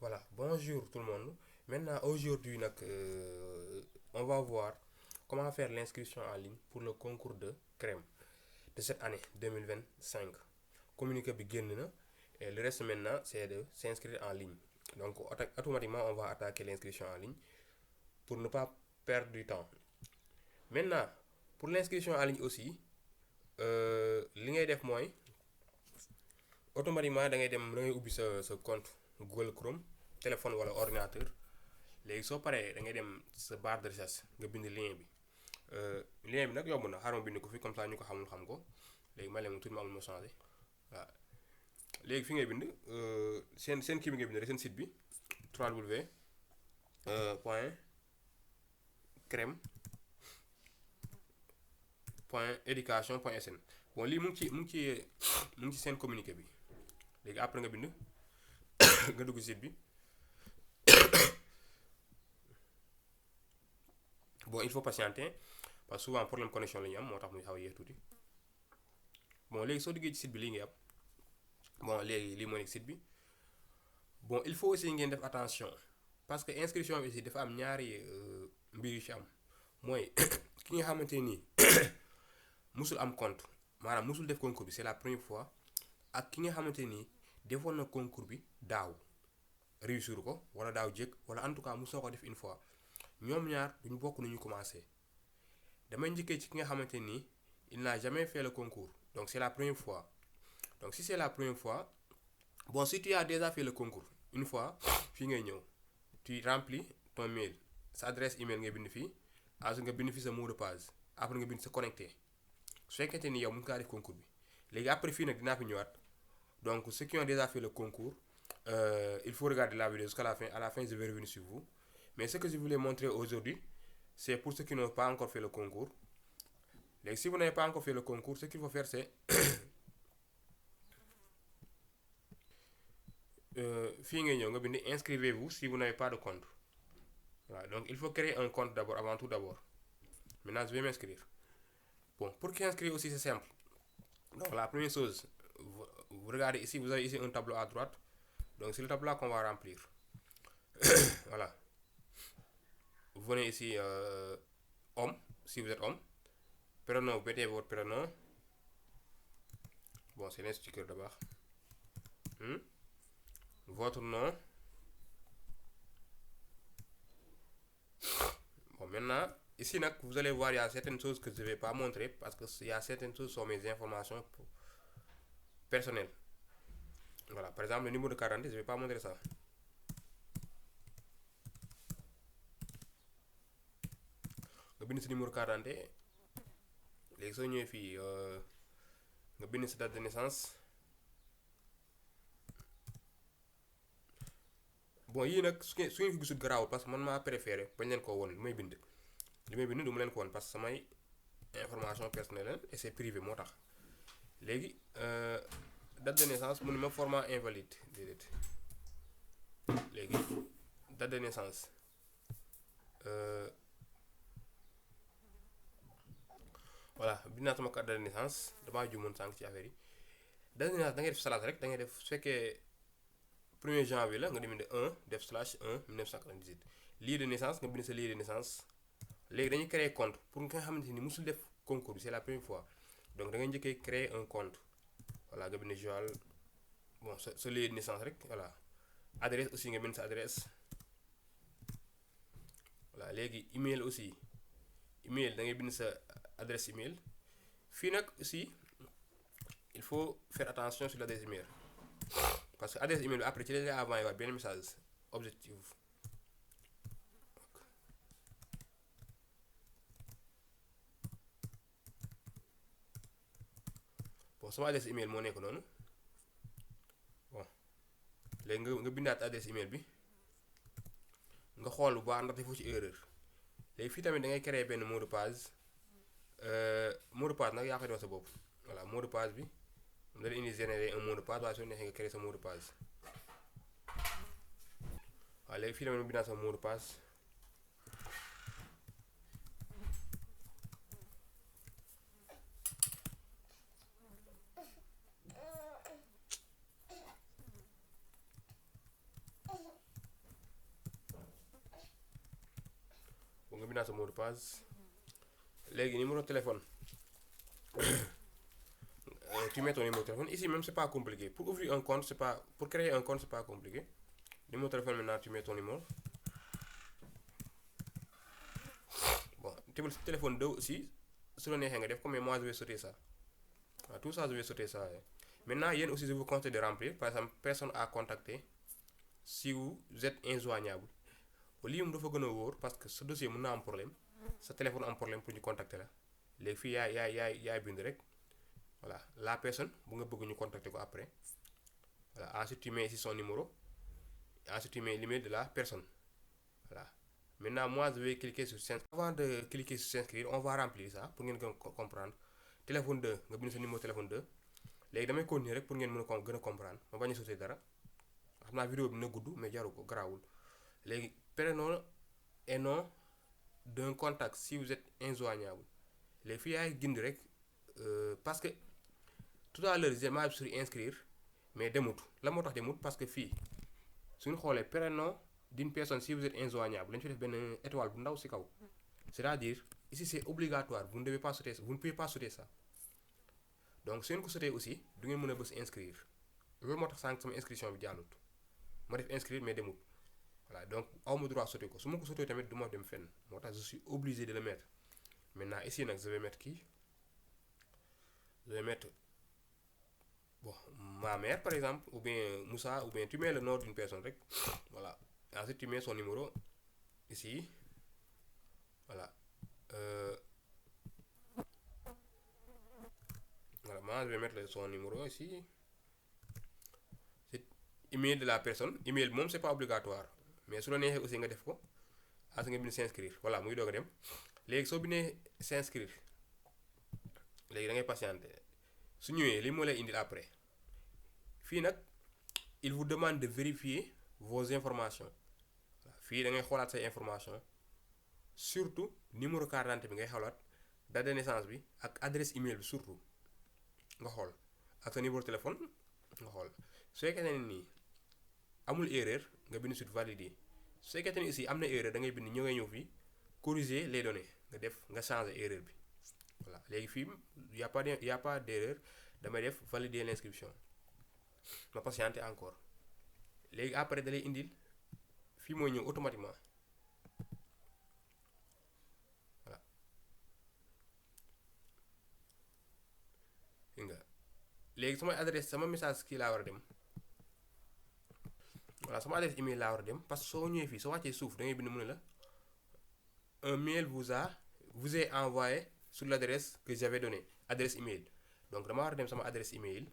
Voilà, bonjour tout le monde. Maintenant, aujourd'hui, on va voir comment faire l'inscription en ligne pour le concours de crème de cette année 2025. Communiqué bi génn na et le reste maintenant, c'est de s'inscrire en ligne. Donc, automatiquement, on va attaquer l'inscription en ligne pour ne pas perdre du temps. Maintenant, pour l'inscription en ligne aussi, li ngay def mooy automatiquement da ngay ubbi sa compte Google Chrome téléphone wala ordinateur. léegi soo paree da ngay dem sa barre de recherche nga bind lien bi lien bi nag yomb na xaaral ma bind ko fi comme ça ñu ko xamul xam ko léegi ma leen tuuti ma amul ma changé waaw léegi fi ngay bind seen kii bi ngay bind rek seen site bi www point crème point éducation point sn. bon lii mu ngi ci seen communiqué bi léegi après nga bind nga dugg site bi. Bon, il faut patienter parce que souvent problème connexion la ñu am moo tax muy xaw a yéex tuuti bon léegi soo duggee ci site bi lii ngay am bon léegi lii moo nekk site bi bon il faut aussi ngeen def attention parce que inscription bi aussi dafa am ñaari mbir yu ci am mooy ki nga xamante nii musul am compte maanaam musul def concours bi c'est la première fois ak ki nga xamante nii defoon na concours bi daaw réussir ko wala daaw jékk wala en tout cas musoo ko def une fois. ñoom ñaar duñu bokk nu ñu commencé damay njëkkee ci ki nga xamante nii il n'a jamais fait le concours donc c'est la première fois donc si c'est la première fois bon si tu as déjà fait le concours une fois fii ngay ñëw tu remplis ton mail sa adresse email ngay bind fii ensuite nga bind fi sa mot de passe après nga bind sa connecté su fekkente ni yow mën ngaa def concours bi léegi après fii nag dinaa fi ñëwaat donc ceux qui ont déjà fait le concours il faut regarder la vidéo jusqu'à la fin. À la fin je vais revenir sur vous. Mais ce que je voulais montrer aujourd'hui, c'est pour ceux qui n'ont pas encore fait le concours. Donc, si vous n'avez pas encore fait le concours, ce qu'il faut faire, c'est inscrivez-vous si vous n'avez pas de compte. Voilà, donc il faut créer un compte d'abord, avant tout d'abord. Maintenant, je vais m'inscrire. Bon, pour s'inscrire aussi, c'est simple. Donc, la première chose, vous regardez ici, vous avez ici un tableau à droite. Donc, c'est le tableau qu'on va remplir. Voilà. Vous venez ici homme, si vous êtes homme. Prénom, vous mettez votre prénom. Bon, c'est l'instituteur d'abord. Votre nom. Bon, maintenant, ici, vous allez voir, il y a certaines choses que je ne vais pas montrer parce qu'il y a certaines choses qui sont mes informations personnelles. Voilà, par exemple, le numéro de carte d'identité, je ne vais pas montrer ça. nga bind sa numéro carte d'identité léegi soo ñëwee fii nga bind sa date de naissance bon yii nag su ngeen ko gisul garaawul parce que man maa préféré bañ leen koo woon li may bind du ma leen ko woon parce que samay information personnelle et c'est privé moo tax léegi date de naissance mu ne ma format invalide déedéet léegi date de naissance voilà bind naa sama carte de naissance damaa juumoon sànq ci affaire yi date de naissance da ngay def slash rek da ngay def su fekkee 1er janvier la nga dem de 1 def /1 1998 lieu de naissance nga bind sa lieu de naissance léegi dañuy créer compte pour nga xamante ni musul def concours bi c'est la première fois donc da ngay njëkkee créer un compte voilà nga bind Joal bon sa lieu de naissance rek voilà adresse aussi nga bind sa adresse voilà léegi email aussi email da ngay bind sa adresse email fii nag aussi il faut faire attention sur l'adresse email parce que adresse email bi après ci la lay envoyé waat benn message objectif bon sama adresse email moo nekk noonu bon léegi nga bindaat adresse email bi nga xool bu baax ndax defoo ci erreur léegi fii tamit da ngay créer benn mot de passe nag yaa koy def sa bopp voilà mot de passe bi da lay indi générer un mot de passe waaye soo neexee nga créer sa mot de passe waaw léegi fii tamit ma bindaat sama mot de passe nga bindaat sa mot de passe. léegi numéro de téléphone tu mets ton numéro de téléphone ici même c'est pas compliqué pour ouvrir un compte c'est pas pour créer un compte c'est pas compliqué. Numéro de téléphone maintenant tu mets ton numéro. Bon téléphone 2 aussi su la neexee nga def ko mais moi je vais sauter ça. Voilà, tout ça je vais sauter ça. Maintenant yéen aussi je vous conseille de remplir par exemple personne à contacter si vous êtes injoignable. lii moom dafa gën a wóor parce que sa dossier mën na am problème sa téléphone am problème pour ñu contacter la léegi fii yaay bind rek voilà la personne bu nga bëgg ñu contacter ko après voilà ensuite tu mets ici son numéro ensuite tu mets l'email de la personne voilà. Maintenant moi je vais cliquer sur s'inscrire. Avant de cliquer sur s'inscrire on va remplir ça pour ngeen gën comprendre téléphone 2 nga bind sa numéro téléphone 2 léegi damay continuer rek pour ngeen mën a gën a comprendre ma bañ a sauter dara xam naa vidéo bi na gudd mais jaru ko garaawul. léegi prénom et nom d'un contact si vous êtes injoignable léegi fii yaay gind rek parce que tout à l'heure maa sur inscrire mais demut la moo tax demut parce que fii suñu xoolee prénom d'une personne si vous êtes injoignable lañu fi def benn étoile bu ndaw ci kaw c'est-à-dire ici c'est obligatoire vous ne devez pas sauter vous ne pouvez pas sauter ça donc su ngeen ko sauter aussi du ngeen mën a bës inscrire loolu moo tax sànq sama inscription bi jàllut ma def inscrire mais demut. Voilà donc awma droit sauter ko su ma ko sauter tamit du ma dem fenn moo tax je suis obligé de le mettre. Maintenant ici nag je vais mettre qui je vais mettre bon ma mère par exemple ou bien Moussa ou bien tu mets le nom d'une personne rek voilà ensuite tu mets son numéro ici voilà voilà moi je vais mettre son numéro ici c'est email de la personne email moom c'est pas obligatoire. Mais su la neexee aussi nga def ko as nga bind s'inscrire voilà muy doog a dem léegi soo bindee s'inscrire léegi da ngay patienter su ñëwee li moo lay indil après fii nag il vous demande de vérifier vos informations fii da ngay xoolaat say informations surtout numéro carte d'identité bi ngay xoolaat date de naissance bi ak adresse email bi surtout nga xool ak sa numéro téléphone nga xool su fekkee ne nii amul erreur nga bind sur valider su fekkee ne aussi am na erreur da ngay bind ñëw fii corriger les données nga def nga changer erreur bi voilà léegi fii y a pas d'erreur damay def valider l'inscription ma patienter encore léegi après da lay indil fii mooy ñëw automatiquement voilà nga léegi sama adresse sama message kii laa war a dem. Voilà sama adresse email laa war a dem parce que soo ñëwee fii soo wàccee suuf da ngay bind mu ne la un mail vous est envoyé sur l'adresse que j'avais donnée adresse email donc dama war a dem sama adresse email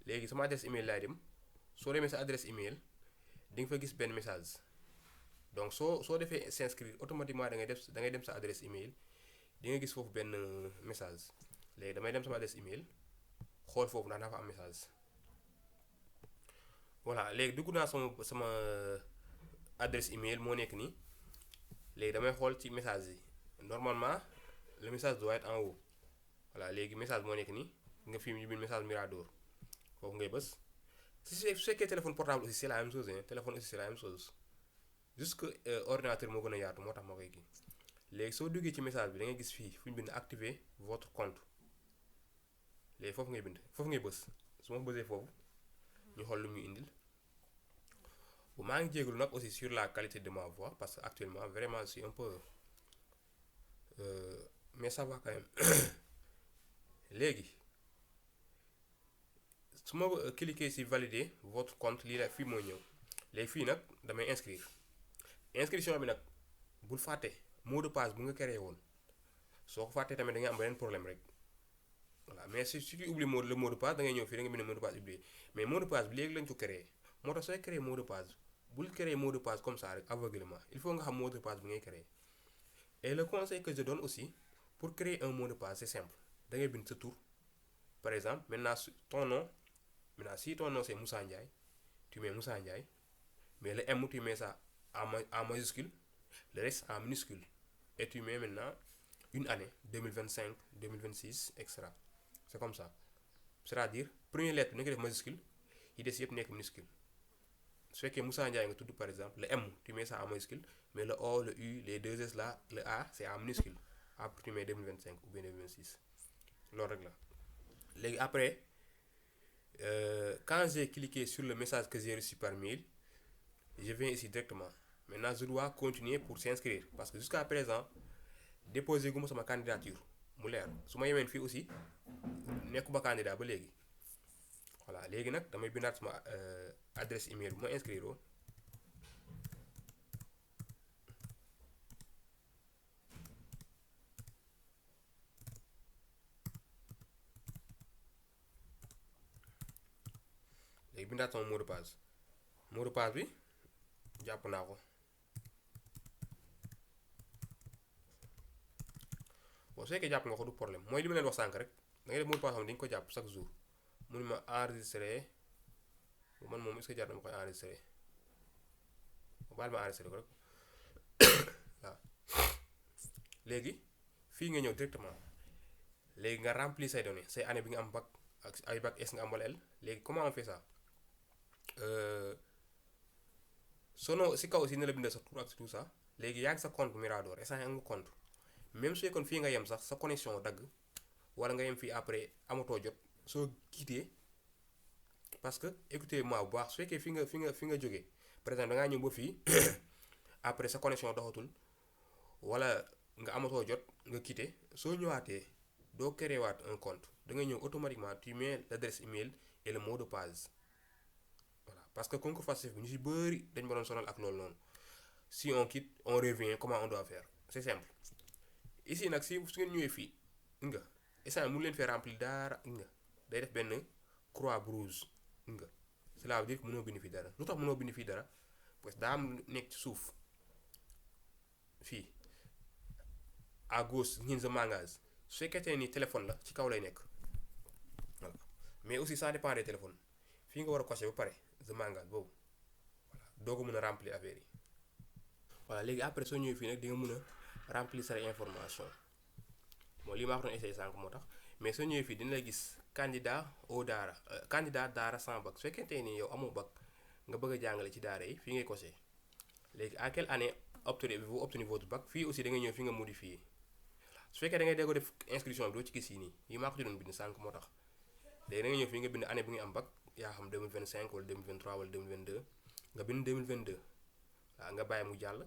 léegi sama adresse email laay dem soo demee sa adresse email di nga fa gis benn message donc soo defee s'inscrire automatiquement da ngay dem sa adresse email di nga gis foofu benn message léegi damay dem sama adresse email xool foofu ndax naa fa am message. Voilà léegi dugg naa sama adresse email moo nekk nii léegi damay xool ci message yi normalement le message doit être en haut voilà léegi message moo nekk nii nga fi ñu bind message Mirador foofu ngay bës su fekkee téléphone portable aussi c'est la même chose hein téléphone aussi c'est la même chose juste que ordinateur moo gën a yaatu moo tax ma koy kii léegi soo duggee ci message bi da ngay gis fii fu ñu bind activer votre compte léegi foofu ngay bës su ma bësee foofu. ñu xool lu ñu indil bu maa ngi jégalu nag aussi sur la qualité de ma voix parce que actuellement vraiment je suis un peu mais ça va quand même léegi su ma cliquer ci valider votre compte lii la fii mooy ñëw léegi fii nag damay inscrire inscription bi nag bul fàtte mot de passe bu nga créé woon soo ko fàttee tamit da ngay am beneen problème rek. Voilà mais si tu oublies le mot de passe da ngay ñëw fii da nga bind mot de passe oublié mais mot de passe bi léegi lañ ko créé moo tax sooy créé mot de passe bul créer mot de passe comme ça rek aveuglément il faut nga xam mot de passe bi ngay créé et le conseil que je donne aussi pour créer un mot de passe c'est simple da ngay bind sa tur par exemple maintenant ton nom maintenant si ton nom c'est Moussa Ndiaye tu mets Moussa Ndiaye mais le M tu mets ça en majuscule le reste en minuscule et tu mets maintenant une année 2025 2026 etc. C'est comme ça c'est-à-dire première lettre bi na nga def majuscule yi des yëpp nekk minuscule su fekkee Moussa Ndiaye nga tudd par exemple le M tu mets ça en majuscule mais le O le U les deux S là le A c'est en minuscule après tu mets 2025 ou bien 2026 loolu rek la léegi après quand j'ai cliqué sur le message que j'ai reçu par mail je viens ici directement maintenant je dois continuer pour s'inscrire parce que jusqu'à présent déposé gu ma sama candidature mu leer su ma yemeen fii aussi nekkuma candidat ba léegi voilà léegi nag damay bindaat sama adresse email bu ma inscrire oo léegi bindaat sama mot de passe bi jàpp naa ko bon su fekkee jàpp nga ko du problème mooy li ma leen wax sànk rek da ngay def mot de passe xam ne dañu ko jàpp chaque jour mun ma enregistré man moom est-ce que jar na ma koy enregistré baal ma enregistré ko rek waaw léegi fii nga ñëw directement léegi nga remplir say données say année bi nga am bac ak ay bac S nga am wala L léegi comment on fait ça sono si kaw si ne la bindal sa tur ak tout ça léegi yaa ngi sa compte Mirador instant nga compte même su fekkoon fii nga yem sax sa connexion dagg wala nga yem fii après amatoo jot soo quitté parce que écoutez moi bu baax su fekkee fi nga jógee par exemple da ngaa ñëw ba fii après sa connexion doxatul wala nga amatoo jot nga quitté soo ñëwaatee doo créer waat un compte da ngay ñëw automatiquement tu mets l'adresse email et le mot de passe voilà parce que concours Pastef bi ñu si bëri dañ ma doon sonal ak loolu noonu si on quitte on revient comment on doit faire c'est simple ici nag si su ngeen ñëwee fii nga instant mu leen fee remplir dara nga day def benn croix rouge nga cela veut dire que mënoo bind fii dara lu tax mënoo bind fii dara parce que daa am nekk ci suuf fii à gauche ngeen sa mangage su fekkee ni téléphone la ci kaw lay nekk voilà mais aussi ça dépend des téléphones fii nga war a cocher ba pare sa mangage boobu voilà doo ko mën a remplir affaire yi voilà léegi après soo ñëwee fii nag di nga mën a remplir sa information bon lii maa ko doon essayé sànq moo tax mais soo ñëwee fii dina lay gis candidat au daara candidat daara sans bac su fekkente ni yow amoo bac nga bëgg a jàngale ci daara yi fii ngay coché léegi à quelle année vous obtenez votre bac fii aussi da ngay ñëw fi nga modifier su fekkee da ngay déggoo def inscription bi doo ci gis yi nii yi maa ko ci doon bind sànq moo tax léegi da ngay ñëw fii nga bind année bi nga am bac yaa xam 2025 wala 2023 wala 2022 nga bind 2022 waaw nga bàyyi mu jàll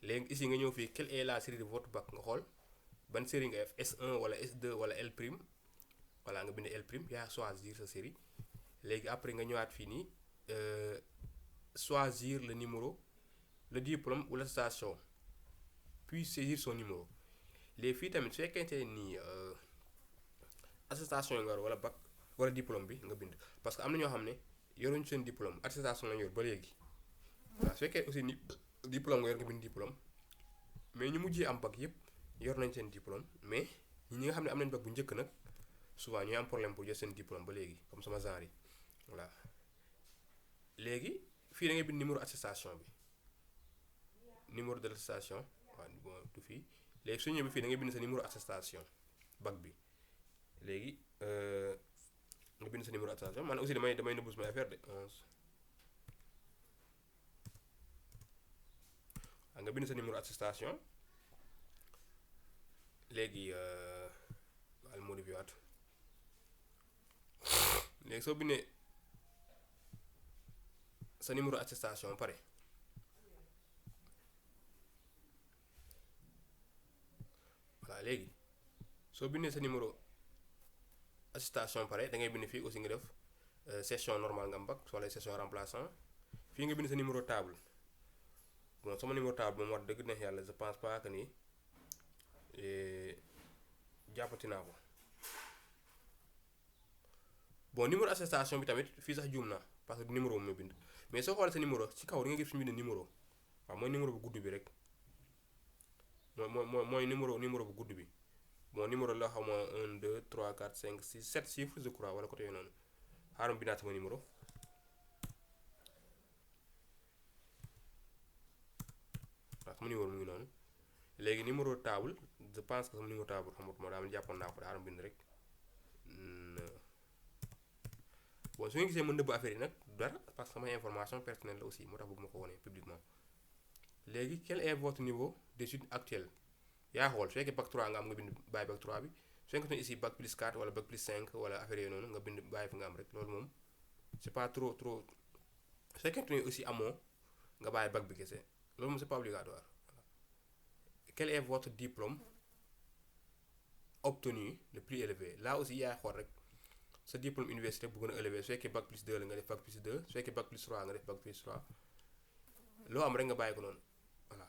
léegi ici nga ñëw fii quelle est la série de votre bac nga xool ban série nga def S1 wala S2 wala L prime voilà nga bind L prime yaa choisir sa série léegi après nga ñëwaat fii nii choisir le numéro le diplôme ou l'attestation puis saisir son numéro léegi fii tamit su fekkente nii attestation nga war wala bac wala diplôme bi nga bind parce que am na ñoo xam ne yoruñu seen diplôme attestation lañu yor ba léegi waaw su fekkee aussi ni diplôme nga yor nga bind diplôme mais ñu mujjee am bac yëpp yor nañ seen diplôme mais ñi nga xam ne am nañ bac bu njëkk nag souvent ñuy am problème pour jot seen diplôme ba léegi comme sama genre yi voilà léegi fii da ngay bind numéro attestation bi numéro de l'attestation waaw bon du fii léegi su ñëwee fii da ngay bind sa numéro attestation bac bi léegi nga bind sa numéro attestation man aussi damay nëbbu sama affaire de 11 nga bind sa numéro attestation léegi al modifié waat léegi soo bindee sa numéro attestation pare voilà léegi soo bindee sa numéro attestation pare da ngay bind fii aussi nga def session normale nga am bac wala session remplaçant fii nga bind sa numéro table bon sama numéro table moom wax dëgg neex yàlla je pense pas que ni jàppati naa ko bon numéro attestation bi tamit fii sax juum naa parce que numéro bu ma bind mais soo xoolee sa numéro ci kaw di nga gis suñu bind numéro waaw mooy numéro bu gudd bi rek mooy numéro bu gudd bi bon numéro la xaw ma 1 2 3 4 5 6 7 chiffres je crois wala côté yooyu noonu xaaral bindaat sama numéro waaw sama numéro mu ngi noonu léegi numéro table je pense que sama numéro table xamut moo daal jàppoon naa ko xaaral bind rek bon su ngeen gisee ma nëbb affaire yi nag dara parce que samay information personnelle la aussi moo tax bëgg ma ko wone publiquement. léegi quel est votre niveau d'étude actuel yaa xool su fekkee bac 3 nga am nga bind bàyyi bac 3 bi su fekkee ici bac plus 4 wala bac plus 5 wala affaire yooyu noonu nga bind bàyyi fi nga am rek loolu moom c'est pas trop su fekkee aussi amoo nga bàyyi bac bi kese loolu moom c'est pas obligatoire. Quel est votre diplôme obtenu le plus élevé là aussi yaay xool rek sa diplôme université bu gën a élevé su fekkee bac plus 2 la nga def bac plus 2 su fekkee bac plus 3 nga def bac plus 3 loo am rek nga bàyyi ko noonu voilà.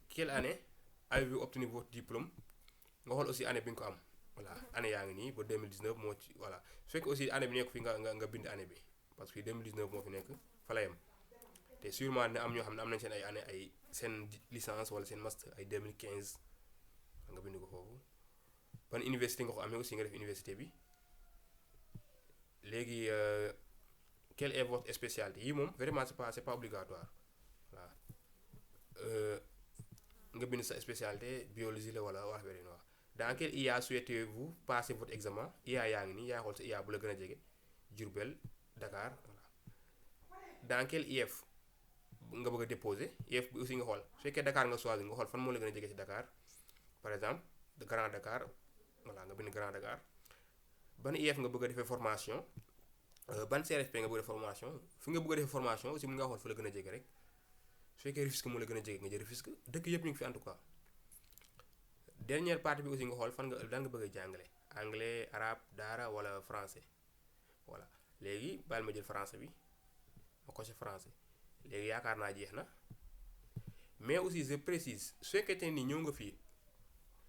Quelle année avez-vous obtenu votre diplôme nga xool aussi année bi nga ko am voilà année yaa ngi nii ba 2019 moo ci voilà su fekkee aussi année bi nekk fi nga bind année bi parce que 2019 moo fi nekk fa la yem te sûrement ne am ñoo xam ne am nañ seen ay année ay seen licence wala seen master ay 2015 nga bind ko foofu ban université nga ko amee aussi nga def université bi. léegi quelle est votre spécialité yi moom vraiment c'est pas obligatoire voilà nga bind sa spécialité biologie la wala wax beneen wax. Dans quel IA souhaitez-vous passer votre examen IA yaa ngi nii yaa xool sa IA bu la gën a jege Diourbel Dakar voilà. Dans quel IF nga bëgg a déposer IF bi aussi nga xool su fekkee Dakar nga choisir nga xool fan moo la gën a jege ci Dakar par exemple de Grand Dakar voilà nga bind Grand Dakar. ban IF nga bëgg a defee formation ban CRFP nga bëgg a def formation fi nga bëgg a defee formation aussi mën nga xool fa la gën a jege rek su fekkee Rufisque moo la gën a jege nga jël Rufisque dëkk yëpp ñu ngi fi en tout cas. Dernière partie bi aussi nga xool fan nga da nga bëgg a jàngale anglais arabe daara wala français voilà léegi baal ma jël français bi ma coché français léegi yaakaar naa jeex na mais aussi je précise su fekkee ni ñëw nga fii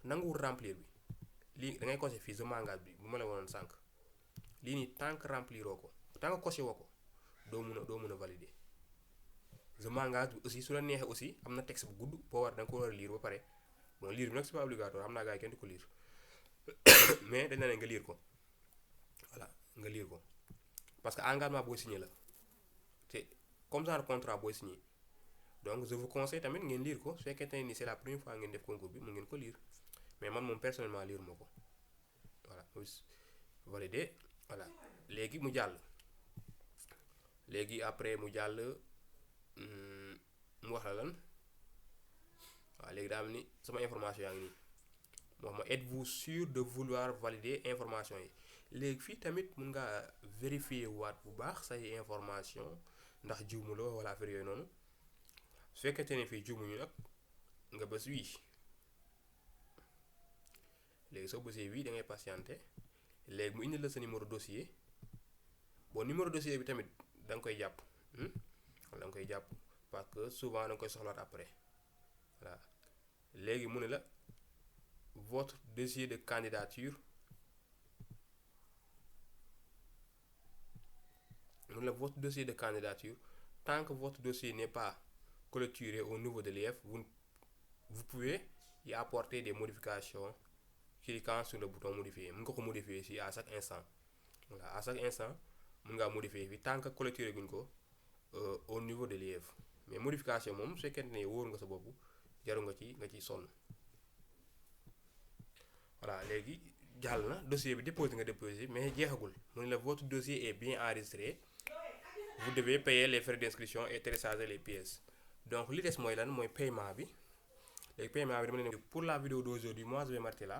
nanguwul remplir bi lii da ngay coché fii je m'engage bi bu ma la wonoon sànq lii nii tant que rempliroo ko tant que coché woo ko doo mun a valider je m'engage bi aussi su la neexee aussi am na texte bu gudd boo war da nga ko war a lire ba pare. bon lire bi nag c'est pas obligatoire xam naa gars yi kenn du ko lire mais dañ ne nga lire ko voilà nga lire ko parce que engagement booy signé la te comme genre contrat booy signé donc je vous conseille tamit ngeen lire ko su fekkee ni c'est la première fois ngeen def concours bi mu ngeen ko lire mais man moom personnellement lire moo ko voilà validé voilà léegi mu jàll léegi après mu jàll mu wax la lan. waaw léegi daa am ni sama information yaa ngi nii moo xam êtes-vous sûr de vouloir valider information yi léegi fii tamit mun nga vérifier waat bu baax say information ndax juumu la wala affaire yooyu noonu su fekkente ne fii juumuñu nag nga bës oui léegi soo bësee oui da ngay patienter léegi mu indi la sa numéro dossier bon numéro dossier bi tamit da nga koy jàpp wala da nga koy jàpp parce que souvent da nga koy soxlaat après voilà. léegi mu ne la votre dossier de candidature tant que votre dossier n'est pas clôturé au niveau de l'IEF vous pouvez y apporter des modifications cliquant sur le bouton modifier mën nga ko modifier ici à chaque instant voilà à chaque instant mën ngaa modifier fii tant que clôturé guñ ko au niveau de l'IEF mais modification moom su fekkente ne wóor nga sa bopp jaru nga ciy sonn voilà léegi jàll na dossier bi déposé mais jeexagul mu ne la votre dossier est bien enregistré vous devez payer les frais d'inscription et télécharger les pièces donc li des mooy lan mooy paiement bi léegi paiement bi dama leen pour la vidéo d'aujourd'hui moi je vais m'arrêter là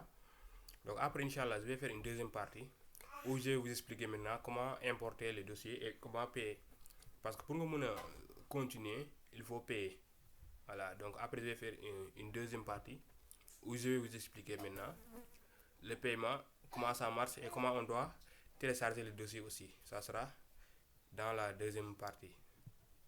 donc après inchallah je vais faire une deuxième partie où je vais vous expliquer maintenant comment importer les dossiers et comment payer parce que pour nga mën a continuer il faut payer. Voilà, donc après je vais faire une deuxième partie où je vais vous expliquer maintenant le paiement, comment ça marche et comment on doit télécharger le dossier aussi. Ça sera dans la deuxième partie.